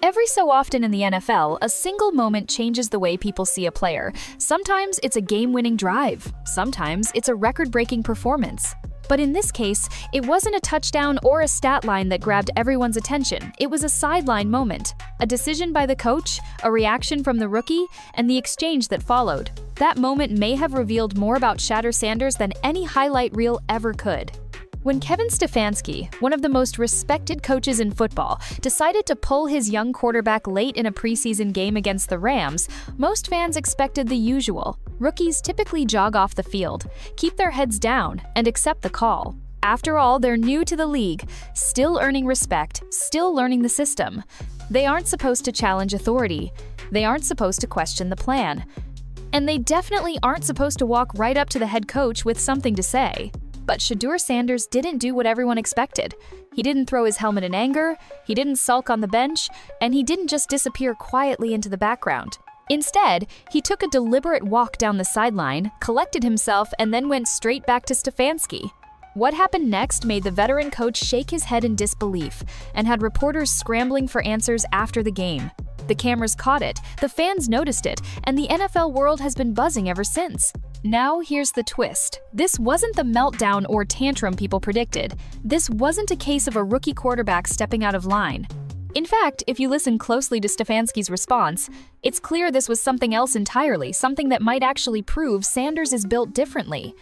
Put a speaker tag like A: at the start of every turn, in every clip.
A: Every so often in the NFL, a single moment changes the way people see a player. Sometimes it's a game-winning drive. Sometimes it's a record-breaking performance. But in this case, it wasn't a touchdown or a stat line that grabbed everyone's attention. It was a sideline moment. A decision by the coach, a reaction from the rookie, and the exchange that followed. That moment may have revealed more about Shedeur Sanders than any highlight reel ever could. When Kevin Stefanski, one of the most respected coaches in football, decided to pull his young quarterback late in a preseason game against the Rams, most fans expected the usual. Rookies typically jog off the field, keep their heads down, and accept the call. After all, they're new to the league, still earning respect, still learning the system. They aren't supposed to challenge authority. They aren't supposed to question the plan. And they definitely aren't supposed to walk right up to the head coach with something to say. But Shedeur Sanders didn't do what everyone expected. He didn't throw his helmet in anger, he didn't sulk on the bench, and he didn't just disappear quietly into the background. Instead, he took a deliberate walk down the sideline, collected himself, and then went straight back to Stefanski. What happened next made the veteran coach shake his head in disbelief and had reporters scrambling for answers after the game. The cameras caught it, the fans noticed it, and the NFL world has been buzzing ever since. Now here's the twist. This wasn't the meltdown or tantrum people predicted. This wasn't a case of a rookie quarterback stepping out of line. In fact, if you listen closely to Stefanski's response, it's clear this was something else entirely, something that might actually prove Sanders is built differently.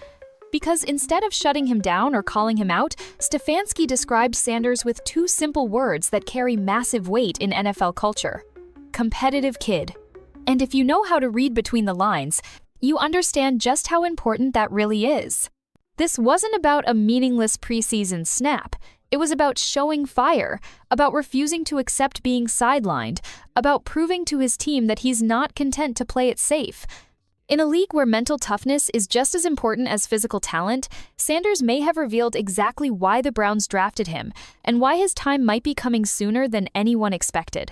A: Because instead of shutting him down or calling him out, Stefanski described Sanders with two simple words that carry massive weight in NFL culture: competitive kid. And if you know how to read between the lines, you understand just how important that really is. This wasn't about a meaningless preseason snap. It was about showing fire, about refusing to accept being sidelined, about proving to his team that he's not content to play it safe. In a league where mental toughness is just as important as physical talent, Sanders may have revealed exactly why the Browns drafted him and why his time might be coming sooner than anyone expected.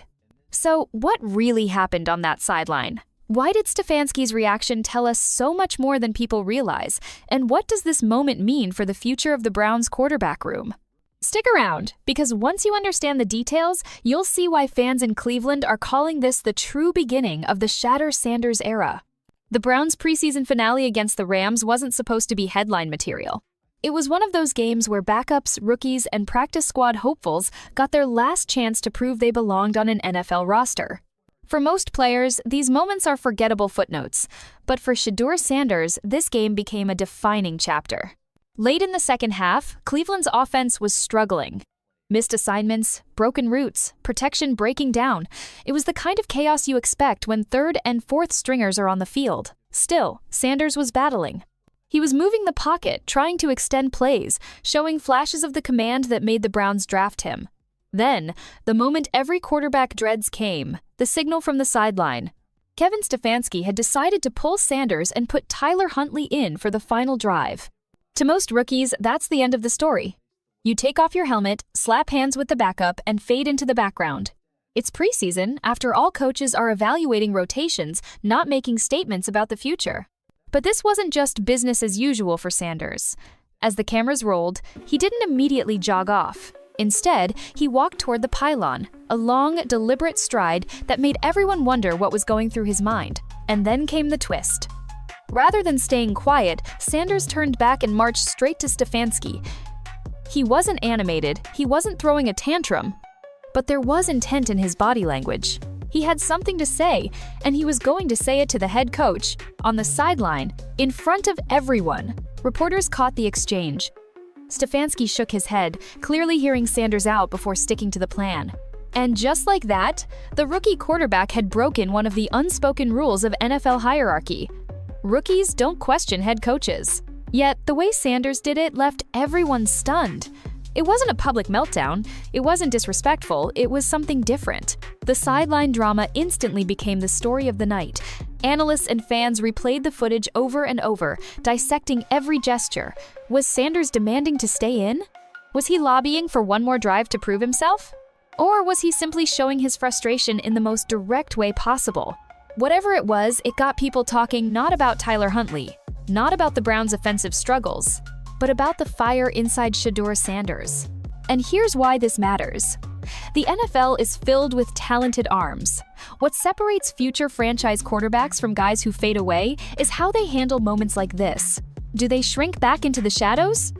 A: So, what really happened on that sideline? Why did Stefanski's reaction tell us so much more than people realize? And what does this moment mean for the future of the Browns quarterback room? Stick around, because once you understand the details, you'll see why fans in Cleveland are calling this the true beginning of the Shedeur Sanders era. The Browns' preseason finale against the Rams wasn't supposed to be headline material. It was one of those games where backups, rookies, and practice squad hopefuls got their last chance to prove they belonged on an NFL roster. For most players, these moments are forgettable footnotes, but for Shedeur Sanders, this game became a defining chapter. Late in the second half, Cleveland's offense was struggling. Missed assignments, broken routes, protection breaking down. It was the kind of chaos you expect when third and fourth stringers are on the field. Still, Sanders was battling. He was moving the pocket, trying to extend plays, showing flashes of the command that made the Browns draft him. Then, the moment every quarterback dreads came, the signal from the sideline. Kevin Stefanski had decided to pull Sanders and put Tyler Huntley in for the final drive. To most rookies, that's the end of the story. You take off your helmet, slap hands with the backup, and fade into the background. It's preseason, after all coaches are evaluating rotations, not making statements about the future. But this wasn't just business as usual for Sanders. As the cameras rolled, he didn't immediately jog off. Instead, he walked toward the pylon, a long, deliberate stride that made everyone wonder what was going through his mind. And then came the twist. Rather than staying quiet, Sanders turned back and marched straight to Stefanski. He wasn't animated, he wasn't throwing a tantrum, but there was intent in his body language. He had something to say, and he was going to say it to the head coach, on the sideline, in front of everyone. Reporters caught the exchange. Stefanski shook his head, clearly hearing Sanders out before sticking to the plan. And just like that, the rookie quarterback had broken one of the unspoken rules of NFL hierarchy. Rookies don't question head coaches. Yet, the way Sanders did it left everyone stunned. It wasn't a public meltdown, it wasn't disrespectful, it was something different. The sideline drama instantly became the story of the night. Analysts and fans replayed the footage over and over, dissecting every gesture. Was Sanders demanding to stay in? Was he lobbying for one more drive to prove himself? Or was he simply showing his frustration in the most direct way possible? Whatever it was, it got people talking not about Tyler Huntley, not about the Browns' offensive struggles, but about the fire inside Shedeur Sanders. And here's why this matters. The NFL is filled with talented arms. What separates future franchise quarterbacks from guys who fade away is how they handle moments like this. Do they shrink back into the shadows?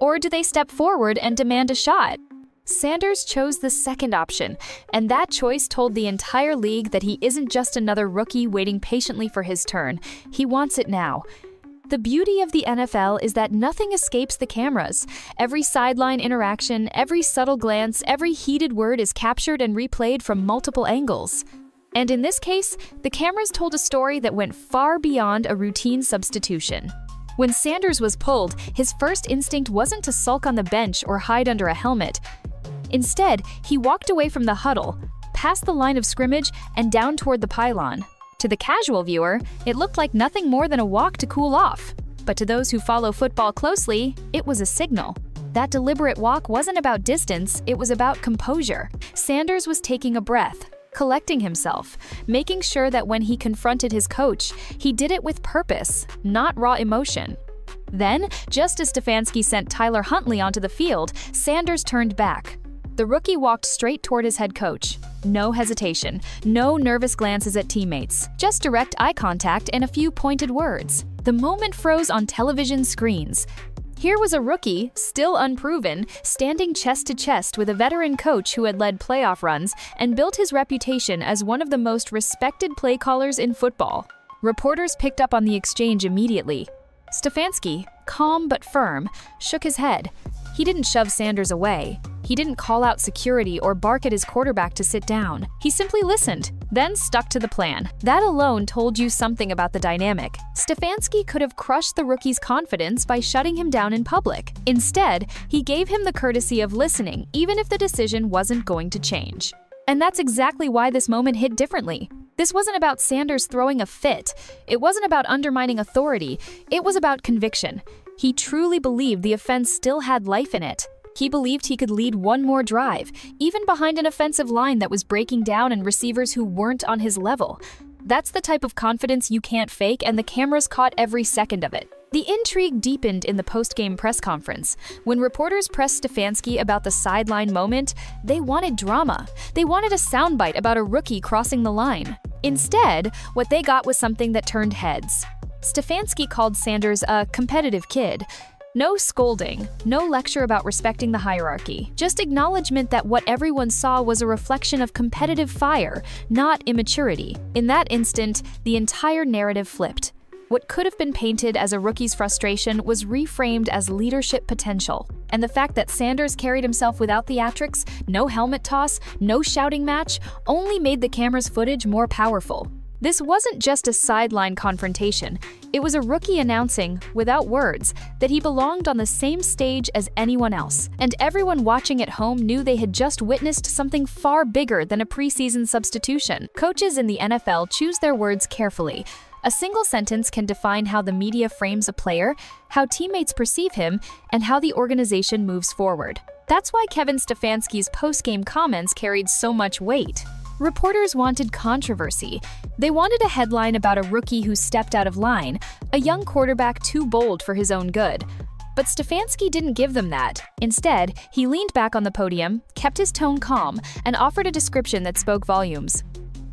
A: Or do they step forward and demand a shot? Sanders chose the second option, and that choice told the entire league that he isn't just another rookie waiting patiently for his turn. He wants it now. The beauty of the NFL is that nothing escapes the cameras. Every sideline interaction, every subtle glance, every heated word is captured and replayed from multiple angles. And in this case, the cameras told a story that went far beyond a routine substitution. When Sanders was pulled, his first instinct wasn't to sulk on the bench or hide under a helmet. Instead, he walked away from the huddle, past the line of scrimmage, and down toward the pylon. To the casual viewer, it looked like nothing more than a walk to cool off. But to those who follow football closely, it was a signal. That deliberate walk wasn't about distance, it was about composure. Sanders was taking a breath, collecting himself, making sure that when he confronted his coach, he did it with purpose, not raw emotion. Then, just as Stefanski sent Tyler Huntley onto the field, Sanders turned back. The rookie walked straight toward his head coach. No hesitation, no nervous glances at teammates, just direct eye contact and a few pointed words. The moment froze on television screens. Here was a rookie, still unproven, standing chest to chest with a veteran coach who had led playoff runs and built his reputation as one of the most respected play callers in football. Reporters picked up on the exchange immediately. Stefanski, calm but firm, shook his head. He didn't shove Sanders away. He didn't call out security or bark at his quarterback to sit down. He simply listened, then stuck to the plan. That alone told you something about the dynamic. Stefanski could have crushed the rookie's confidence by shutting him down in public. Instead, he gave him the courtesy of listening, even if the decision wasn't going to change. And that's exactly why this moment hit differently. This wasn't about Sanders throwing a fit. It wasn't about undermining authority. It was about conviction. He truly believed the offense still had life in it. He believed he could lead one more drive, even behind an offensive line that was breaking down and receivers who weren't on his level. That's the type of confidence you can't fake, and the cameras caught every second of it. The intrigue deepened in the post-game press conference. When reporters pressed Stefanski about the sideline moment, they wanted drama. They wanted a soundbite about a rookie crossing the line. Instead, what they got was something that turned heads. Stefanski called Sanders a competitive kid. No scolding, no lecture about respecting the hierarchy, just acknowledgement that what everyone saw was a reflection of competitive fire, not immaturity. In that instant, the entire narrative flipped. What could have been painted as a rookie's frustration was reframed as leadership potential. And the fact that Sanders carried himself without theatrics, no helmet toss, no shouting match, only made the camera's footage more powerful. This wasn't just a sideline confrontation. It was a rookie announcing, without words, that he belonged on the same stage as anyone else. And everyone watching at home knew they had just witnessed something far bigger than a preseason substitution. Coaches in the NFL choose their words carefully. A single sentence can define how the media frames a player, how teammates perceive him, and how the organization moves forward. That's why Kevin Stefanski's post-game comments carried so much weight. Reporters wanted controversy. They wanted a headline about a rookie who stepped out of line, a young quarterback too bold for his own good. But Stefanski didn't give them that. Instead, he leaned back on the podium, kept his tone calm, and offered a description that spoke volumes.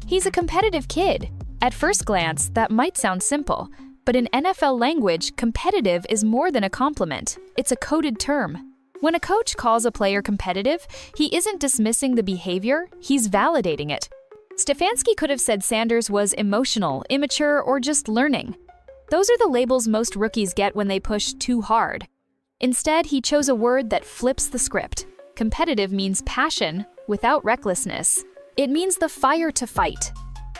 A: He's a competitive kid. At first glance, that might sound simple, but in NFL language, competitive is more than a compliment. It's a coded term. When a coach calls a player competitive, he isn't dismissing the behavior, he's validating it. Stefanski could have said Sanders was emotional, immature, or just learning. Those are the labels most rookies get when they push too hard. Instead, he chose a word that flips the script. Competitive means passion without recklessness. It means the fire to fight,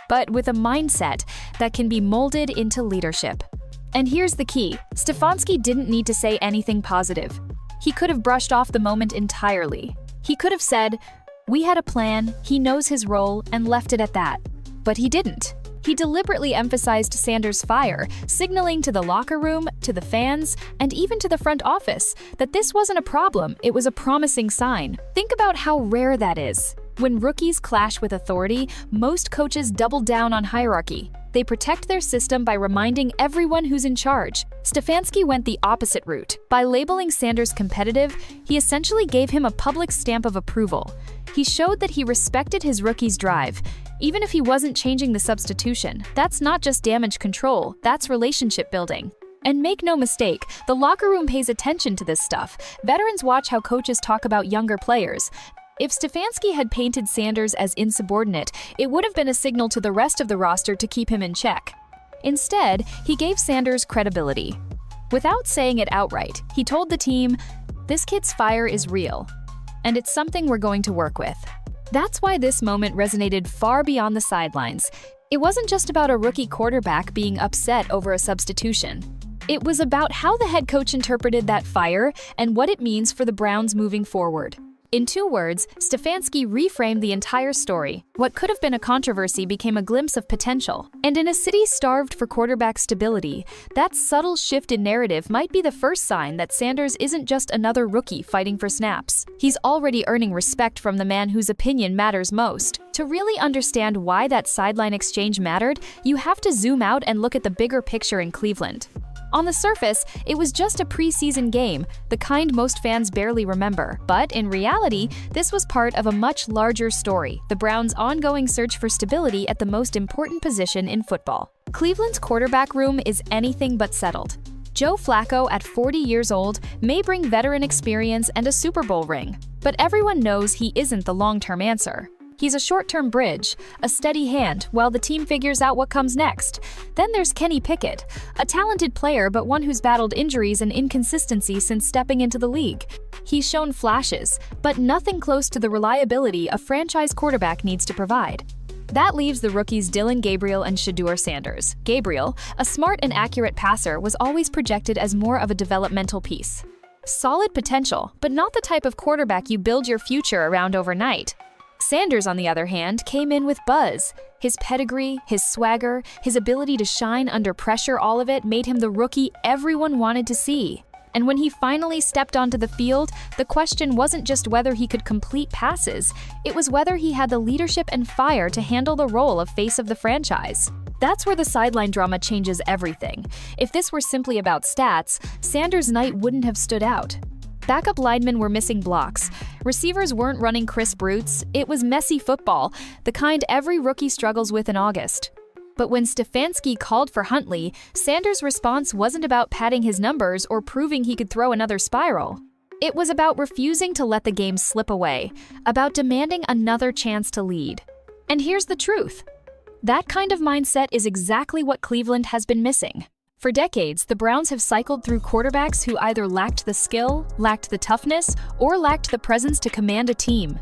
A: but with a mindset that can be molded into leadership. And here's the key: Stefanski didn't need to say anything positive. He could have brushed off the moment entirely. He could have said, "We had a plan, he knows his role," and left it at that. But he didn't. He deliberately emphasized Sanders' fire, signaling to the locker room, to the fans, and even to the front office that this wasn't a problem, it was a promising sign. Think about how rare that is. When rookies clash with authority, most coaches double down on hierarchy. They protect their system by reminding everyone who's in charge. Stefanski went the opposite route. By labeling Sanders competitive, he essentially gave him a public stamp of approval. He showed that he respected his rookie's drive. Even if he wasn't changing the substitution, that's not just damage control, that's relationship building. And make no mistake, the locker room pays attention to this stuff. Veterans watch how coaches talk about younger players. If Stefanski had painted Sanders as insubordinate, it would have been a signal to the rest of the roster to keep him in check. Instead, he gave Sanders credibility. Without saying it outright, he told the team, "This kid's fire is real, and it's something we're going to work with." That's why this moment resonated far beyond the sidelines. It wasn't just about a rookie quarterback being upset over a substitution. It was about how the head coach interpreted that fire and what it means for the Browns moving forward. In 2 words, Stefanski reframed the entire story. What could have been a controversy became a glimpse of potential. And in a city starved for quarterback stability, that subtle shift in narrative might be the first sign that Sanders isn't just another rookie fighting for snaps. He's already earning respect from the man whose opinion matters most. To really understand why that sideline exchange mattered, you have to zoom out and look at the bigger picture in Cleveland. On the surface, it was just a preseason game, the kind most fans barely remember. But in reality, this was part of a much larger story, the Browns' ongoing search for stability at the most important position in football. Cleveland's quarterback room is anything but settled. Joe Flacco, at 40 years old, may bring veteran experience and a Super Bowl ring, but everyone knows he isn't the long-term answer. He's a short-term bridge, a steady hand, while the team figures out what comes next. Then there's Kenny Pickett, a talented player but one who's battled injuries and inconsistency since stepping into the league. He's shown flashes, but nothing close to the reliability a franchise quarterback needs to provide. That leaves the rookies Dillon Gabriel and Shedeur Sanders. Gabriel, a smart and accurate passer, was always projected as more of a developmental piece. Solid potential, but not the type of quarterback you build your future around overnight. Sanders, on the other hand, came in with buzz. His pedigree, his swagger, his ability to shine under pressure, all of it made him the rookie everyone wanted to see. And when he finally stepped onto the field, the question wasn't just whether he could complete passes, it was whether he had the leadership and fire to handle the role of face of the franchise. That's where the sideline drama changes everything. If this were simply about stats, Sanders' night wouldn't have stood out. Backup linemen were missing blocks. Receivers weren't running crisp routes. It was messy football, the kind every rookie struggles with in August. But when Stefanski called for Huntley, Sanders' response wasn't about padding his numbers or proving he could throw another spiral. It was about refusing to let the game slip away, about demanding another chance to lead. And here's the truth. That kind of mindset is exactly what Cleveland has been missing. For decades, the Browns have cycled through quarterbacks who either lacked the skill, lacked the toughness, or lacked the presence to command a team.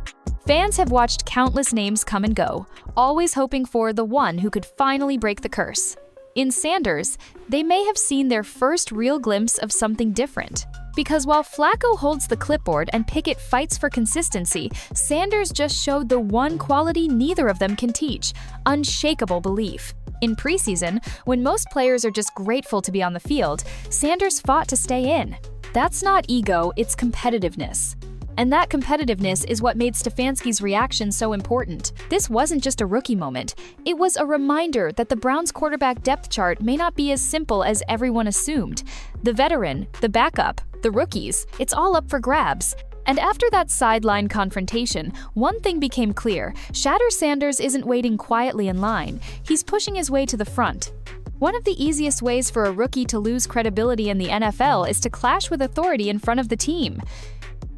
A: Fans have watched countless names come and go, always hoping for the one who could finally break the curse. In Sanders, they may have seen their first real glimpse of something different. Because while Flacco holds the clipboard and Pickett fights for consistency, Sanders just showed the one quality neither of them can teach: unshakable belief. In preseason, when most players are just grateful to be on the field, Sanders fought to stay in. That's not ego, it's competitiveness. And that competitiveness is what made Stefanski's reaction so important. This wasn't just a rookie moment. It was a reminder that the Browns' quarterback depth chart may not be as simple as everyone assumed. The veteran, the backup, the rookies, it's all up for grabs. And after that sideline confrontation, one thing became clear: Shedeur Sanders isn't waiting quietly in line. He's pushing his way to the front. One of the easiest ways for a rookie to lose credibility in the NFL is to clash with authority in front of the team.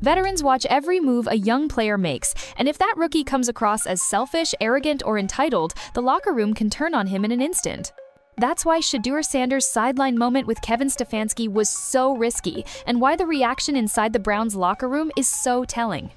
A: Veterans watch every move a young player makes, and if that rookie comes across as selfish, arrogant, or entitled, the locker room can turn on him in an instant. That's why Shedeur Sanders' sideline moment with Kevin Stefanski was so risky, and why the reaction inside the Browns' locker room is so telling.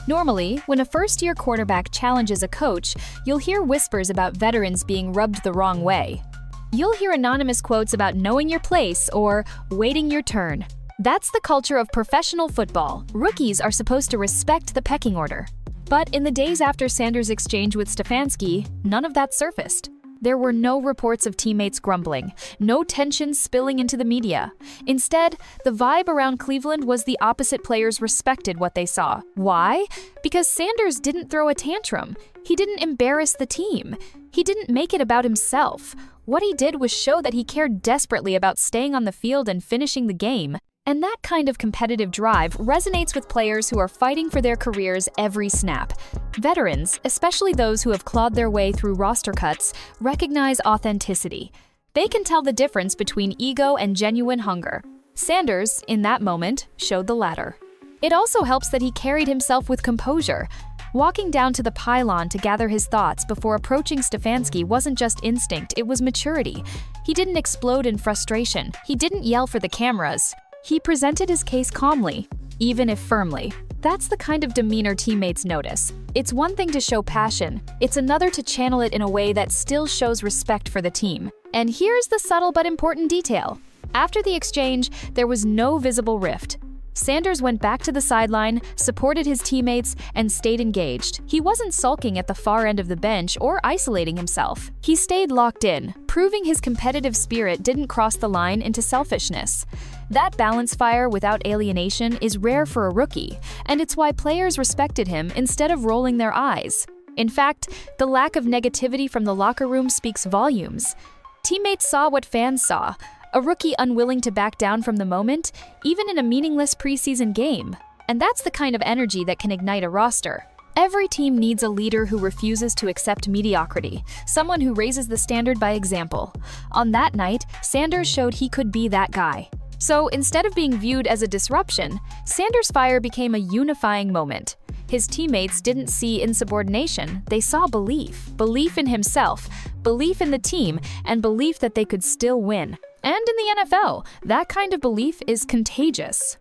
A: Normally, when a first-year quarterback challenges a coach, you'll hear whispers about veterans being rubbed the wrong way. You'll hear anonymous quotes about knowing your place or waiting your turn. That's the culture of professional football. Rookies are supposed to respect the pecking order. But in the days after Sanders' exchange with Stefanski, none of that surfaced. There were no reports of teammates grumbling, no tension spilling into the media. Instead, the vibe around Cleveland was the opposite. Players respected what they saw. Why? Because Sanders didn't throw a tantrum. He didn't embarrass the team. He didn't make it about himself. What he did was show that he cared desperately about staying on the field and finishing the game. And that kind of competitive drive resonates with players who are fighting for their careers every snap. Veterans, especially those who have clawed their way through roster cuts, recognize authenticity. They can tell the difference between ego and genuine hunger. Sanders, in that moment, showed the latter. It also helps that he carried himself with composure. Walking down to the pylon to gather his thoughts before approaching Stefanski wasn't just instinct, it was maturity. He didn't explode in frustration. He didn't yell for the cameras. He presented his case calmly, even if firmly. That's the kind of demeanor teammates notice. It's one thing to show passion, it's another to channel it in a way that still shows respect for the team. And here's the subtle but important detail. After the exchange, there was no visible rift. Sanders went back to the sideline, supported his teammates, and stayed engaged. He wasn't sulking at the far end of the bench or isolating himself. He stayed locked in, proving his competitive spirit didn't cross the line into selfishness. That balance fire without alienation is rare for a rookie, and it's why players respected him instead of rolling their eyes. In fact, the lack of negativity from the locker room speaks volumes. Teammates saw what fans saw. A rookie unwilling to back down from the moment, even in a meaningless preseason game. And that's the kind of energy that can ignite a roster. Every team needs a leader who refuses to accept mediocrity, someone who raises the standard by example. On that night, Sanders showed he could be that guy. So instead of being viewed as a disruption, Sanders' fire became a unifying moment. His teammates didn't see insubordination, they saw belief. Belief in himself, belief in the team, and belief that they could still win. And in the NFL, that kind of belief is contagious.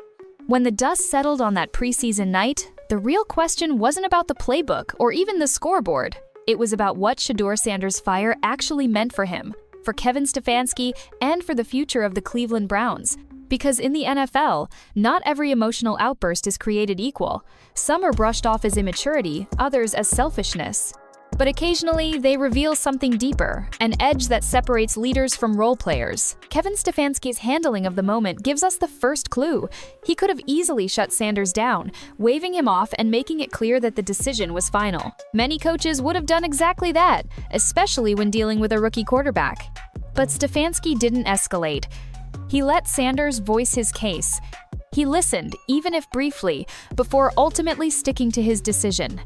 A: When the dust settled on that preseason night, the real question wasn't about the playbook or even the scoreboard. It was about what Shedeur Sanders' fire actually meant for him, for Kevin Stefanski, and for the future of the Cleveland Browns. Because in the NFL, not every emotional outburst is created equal. Some are brushed off as immaturity, others as selfishness. But occasionally, they reveal something deeper, an edge that separates leaders from role players. Kevin Stefanski's handling of the moment gives us the first clue. He could have easily shut Sanders down, waving him off and making it clear that the decision was final. Many coaches would have done exactly that, especially when dealing with a rookie quarterback. But Stefanski didn't escalate. He let Sanders voice his case. He listened, even if briefly, before ultimately sticking to his decision.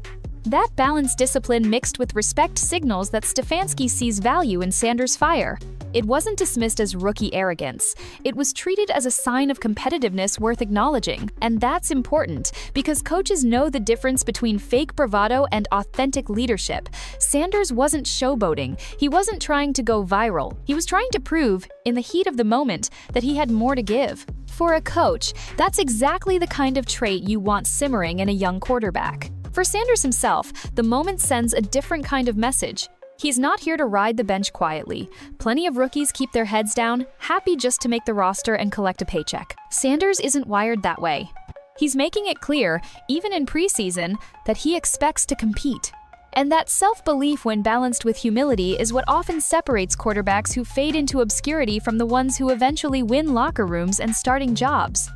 A: That balanced discipline mixed with respect signals that Stefanski sees value in Sanders' fire. It wasn't dismissed as rookie arrogance. It was treated as a sign of competitiveness worth acknowledging. And that's important, because coaches know the difference between fake bravado and authentic leadership. Sanders wasn't showboating. He wasn't trying to go viral. He was trying to prove, in the heat of the moment, that he had more to give. For a coach, that's exactly the kind of trait you want simmering in a young quarterback. For Sanders himself, the moment sends a different kind of message. He's not here to ride the bench quietly. Plenty of rookies keep their heads down, happy just to make the roster and collect a paycheck. Sanders isn't wired that way. He's making it clear, even in preseason, that he expects to compete. And that self-belief when balanced with humility is what often separates quarterbacks who fade into obscurity from the ones who eventually win locker rooms and starting jobs.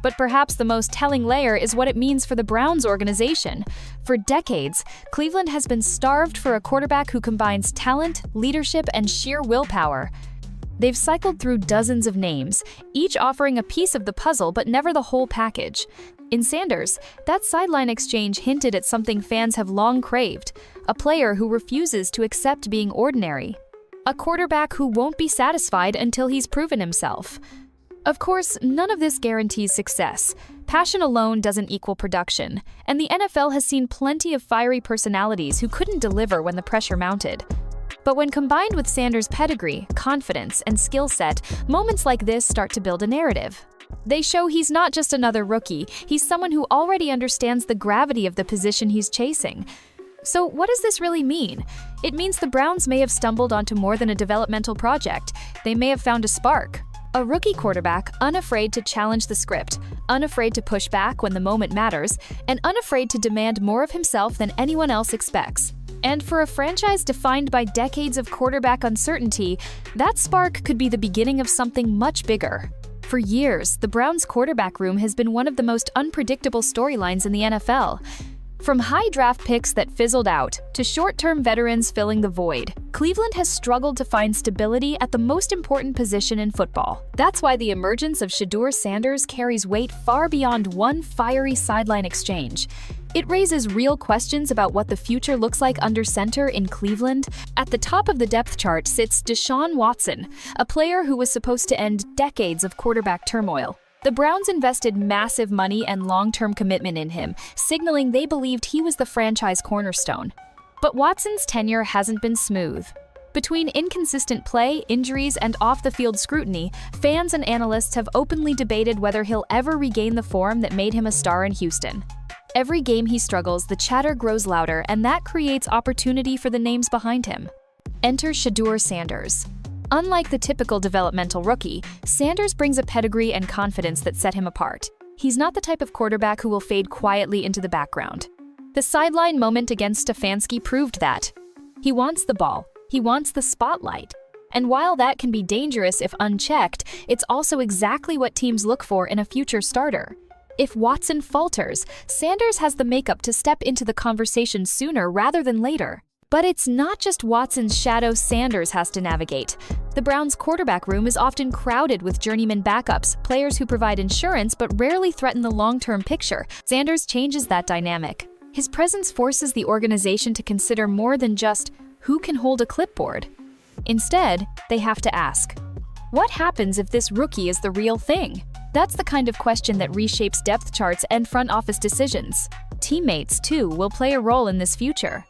A: But perhaps the most telling layer is what it means for the Browns organization. For decades, Cleveland has been starved for a quarterback who combines talent, leadership, and sheer willpower. They've cycled through dozens of names, each offering a piece of the puzzle but never the whole package. In Sanders, that sideline exchange hinted at something fans have long craved, a player who refuses to accept being ordinary. A quarterback who won't be satisfied until he's proven himself. Of course, none of this guarantees success. Passion alone doesn't equal production, and the NFL has seen plenty of fiery personalities who couldn't deliver when the pressure mounted. But when combined with Sanders' pedigree, confidence, and skill set, moments like this start to build a narrative. They show he's not just another rookie, he's someone who already understands the gravity of the position he's chasing. So what does this really mean? It means the Browns may have stumbled onto more than a developmental project. They may have found a spark. A rookie quarterback unafraid to challenge the script, unafraid to push back when the moment matters, and unafraid to demand more of himself than anyone else expects. And for a franchise defined by decades of quarterback uncertainty, that spark could be the beginning of something much bigger. For years, the Browns' quarterback room has been one of the most unpredictable storylines in the NFL. From high draft picks that fizzled out to short-term veterans filling the void, Cleveland has struggled to find stability at the most important position in football. That's why the emergence of Shedeur Sanders carries weight far beyond one fiery sideline exchange. It raises real questions about what the future looks like under center in Cleveland. At the top of the depth chart sits Deshaun Watson, a player who was supposed to end decades of quarterback turmoil. The Browns invested massive money and long-term commitment in him, signaling they believed he was the franchise cornerstone. But Watson's tenure hasn't been smooth. Between inconsistent play, injuries, and off-the-field scrutiny, fans and analysts have openly debated whether he'll ever regain the form that made him a star in Houston. Every game he struggles, the chatter grows louder, and that creates opportunity for the names behind him. Enter Shedeur Sanders. Unlike the typical developmental rookie, Sanders brings a pedigree and confidence that set him apart. He's not the type of quarterback who will fade quietly into the background. The sideline moment against Stefanski proved that. He wants the ball. He wants the spotlight. And while that can be dangerous if unchecked, it's also exactly what teams look for in a future starter. If Watson falters, Sanders has the makeup to step into the conversation sooner rather than later. But it's not just Watson's shadow Sanders has to navigate. The Browns' quarterback room is often crowded with journeyman backups, players who provide insurance but rarely threaten the long-term picture. Sanders changes that dynamic. His presence forces the organization to consider more than just who can hold a clipboard. Instead, they have to ask, what happens if this rookie is the real thing? That's the kind of question that reshapes depth charts and front office decisions. Teammates, too, will play a role in this future.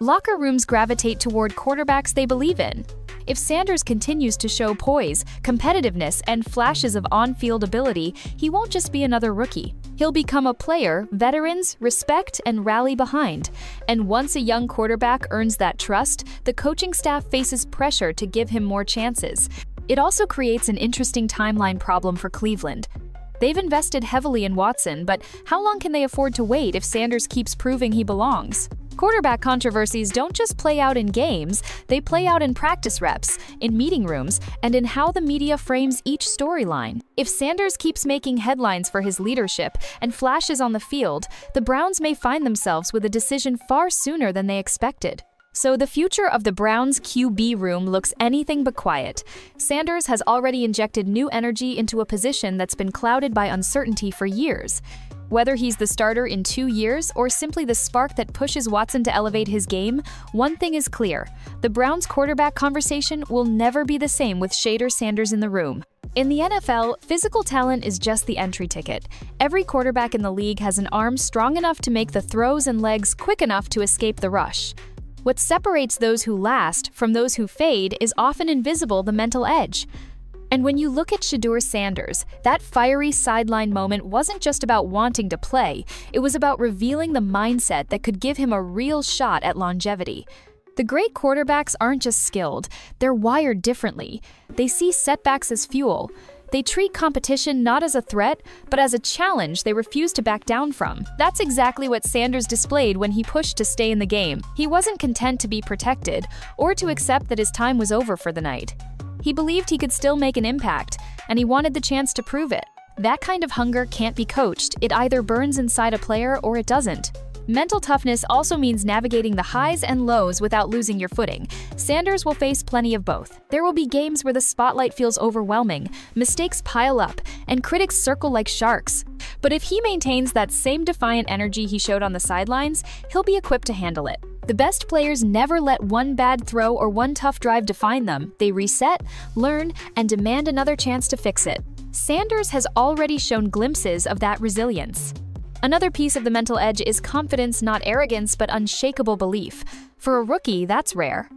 A: Locker rooms gravitate toward quarterbacks they believe in. If Sanders continues to show poise, competitiveness, and flashes of on-field ability, he won't just be another rookie. He'll become a player veterans respect and rally behind. And once a young quarterback earns that trust, the coaching staff faces pressure to give him more chances. It also creates an interesting timeline problem for Cleveland. They've invested heavily in Watson, but how long can they afford to wait if Sanders keeps proving he belongs? Quarterback controversies don't just play out in games, they play out in practice reps, in meeting rooms, and in how the media frames each storyline. If Sanders keeps making headlines for his leadership and flashes on the field, the Browns may find themselves with a decision far sooner than they expected. So the future of the Browns' QB room looks anything but quiet. Sanders has already injected new energy into a position that's been clouded by uncertainty for years. Whether he's the starter in 2 years or simply the spark that pushes Watson to elevate his game, one thing is clear. The Browns' quarterback conversation will never be the same with Shedeur Sanders in the room. In the NFL, physical talent is just the entry ticket. Every quarterback in the league has an arm strong enough to make the throws and legs quick enough to escape the rush. What separates those who last from those who fade is often invisible: the mental edge. And when you look at Shedeur Sanders, that fiery sideline moment wasn't just about wanting to play, it was about revealing the mindset that could give him a real shot at longevity. The great quarterbacks aren't just skilled, they're wired differently. They see setbacks as fuel. They treat competition not as a threat, but as a challenge they refuse to back down from. That's exactly what Sanders displayed when he pushed to stay in the game. He wasn't content to be protected, or to accept that his time was over for the night. He believed he could still make an impact, and he wanted the chance to prove it. That kind of hunger can't be coached. It either burns inside a player or it doesn't. Mental toughness also means navigating the highs and lows without losing your footing. Sanders will face plenty of both. There will be games where the spotlight feels overwhelming, mistakes pile up, and critics circle like sharks. But if he maintains that same defiant energy he showed on the sidelines, he'll be equipped to handle it. The best players never let one bad throw or one tough drive define them. They reset, learn, and demand another chance to fix it. Sanders has already shown glimpses of that resilience. Another piece of the mental edge is confidence, not arrogance, but unshakable belief. For a rookie, that's rare.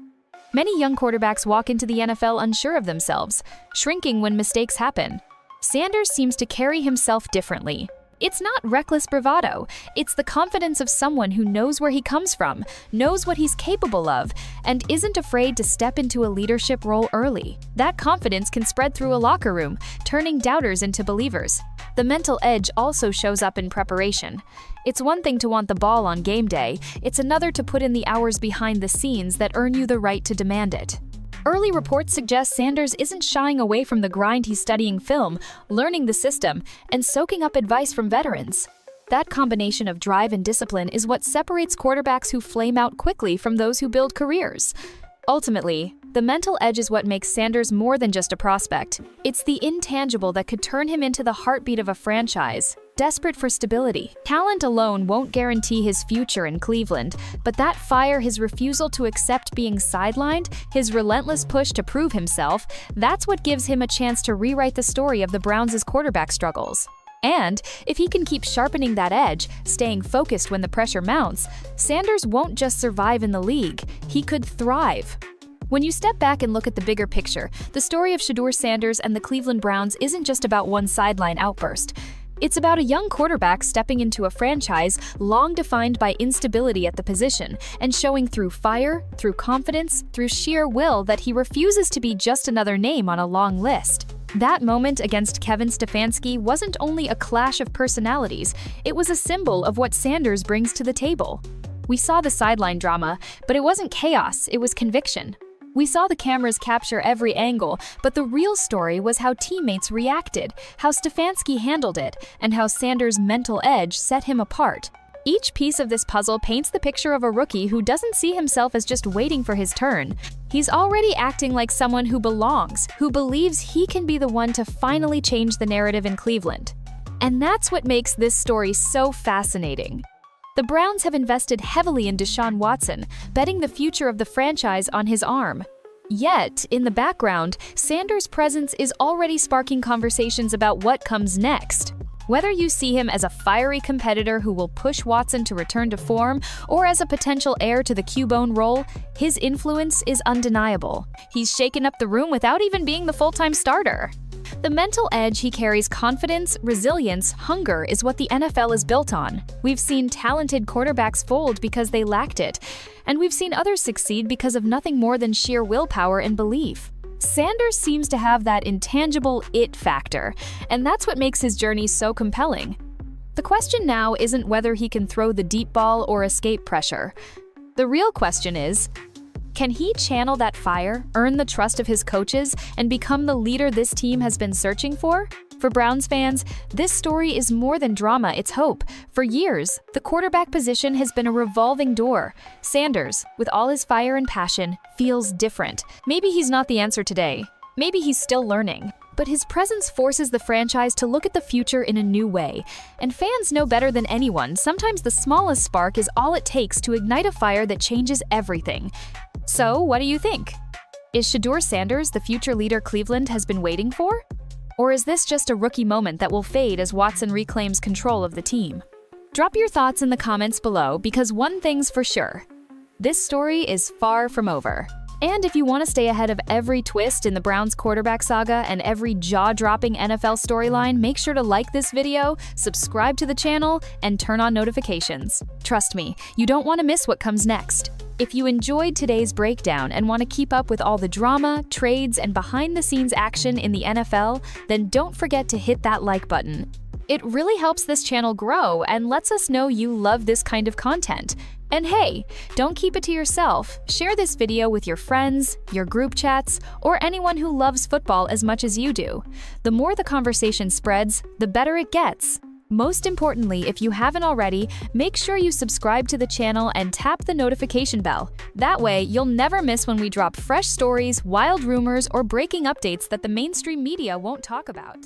A: Many young quarterbacks walk into the NFL unsure of themselves, shrinking when mistakes happen. Sanders seems to carry himself differently. It's not reckless bravado. It's the confidence of someone who knows where he comes from, knows what he's capable of, and isn't afraid to step into a leadership role early. That confidence can spread through a locker room, turning doubters into believers. The mental edge also shows up in preparation. It's one thing to want the ball on game day, it's another to put in the hours behind the scenes that earn you the right to demand it. Early reports suggest Sanders isn't shying away from the grind. He's studying film, learning the system, and soaking up advice from veterans. That combination of drive and discipline is what separates quarterbacks who flame out quickly from those who build careers. Ultimately, the mental edge is what makes Sanders more than just a prospect. It's the intangible that could turn him into the heartbeat of a franchise, desperate for stability. Talent alone won't guarantee his future in Cleveland, but that fire, his refusal to accept being sidelined, his relentless push to prove himself, that's what gives him a chance to rewrite the story of the Browns' quarterback struggles. And if he can keep sharpening that edge, staying focused when the pressure mounts, Sanders won't just survive in the league, he could thrive. When you step back and look at the bigger picture, the story of Shedeur Sanders and the Cleveland Browns isn't just about one sideline outburst. It's about a young quarterback stepping into a franchise long defined by instability at the position and showing through fire, through confidence, through sheer will that he refuses to be just another name on a long list. That moment against Kevin Stefanski wasn't only a clash of personalities, it was a symbol of what Sanders brings to the table. We saw the sideline drama, but it wasn't chaos, it was conviction. We saw the cameras capture every angle, but the real story was how teammates reacted, how Stefanski handled it, and how Sanders' mental edge set him apart. Each piece of this puzzle paints the picture of a rookie who doesn't see himself as just waiting for his turn. He's already acting like someone who belongs, who believes he can be the one to finally change the narrative in Cleveland. And that's what makes this story so fascinating. The Browns have invested heavily in Deshaun Watson, betting the future of the franchise on his arm. Yet, in the background, Sanders' presence is already sparking conversations about what comes next. Whether you see him as a fiery competitor who will push Watson to return to form, or as a potential heir to the Cubone role, his influence is undeniable. He's shaken up the room without even being the full-time starter. The mental edge he carries, confidence, resilience, hunger is what the NFL is built on. We've seen talented quarterbacks fold because they lacked it, and we've seen others succeed because of nothing more than sheer willpower and belief. Sanders seems to have that intangible it factor, and that's what makes his journey so compelling. The question now isn't whether he can throw the deep ball or escape pressure. The real question is, can he channel that fire, earn the trust of his coaches, and become the leader this team has been searching for? For Browns fans, this story is more than drama, it's hope. For years, the quarterback position has been a revolving door. Sanders, with all his fire and passion, feels different. Maybe he's not the answer today. Maybe he's still learning. But his presence forces the franchise to look at the future in a new way. And fans know better than anyone, sometimes the smallest spark is all it takes to ignite a fire that changes everything. So, what do you think? Is Shedeur Sanders the future leader Cleveland has been waiting for? Or is this just a rookie moment that will fade as Watson reclaims control of the team? Drop your thoughts in the comments below, because one thing's for sure: this story is far from over. And if you want to stay ahead of every twist in the Browns quarterback saga and every jaw-dropping NFL storyline, make sure to like this video, subscribe to the channel, and turn on notifications. Trust me, you don't want to miss what comes next. If you enjoyed today's breakdown and want to keep up with all the drama, trades, and behind-the-scenes action in the NFL, then don't forget to hit that like button. It really helps this channel grow and lets us know you love this kind of content. And hey, don't keep it to yourself. Share this video with your friends, your group chats, or anyone who loves football as much as you do. The more the conversation spreads, the better it gets. Most importantly, if you haven't already, make sure you subscribe to the channel and tap the notification bell. That way, you'll never miss when we drop fresh stories, wild rumors, or breaking updates that the mainstream media won't talk about.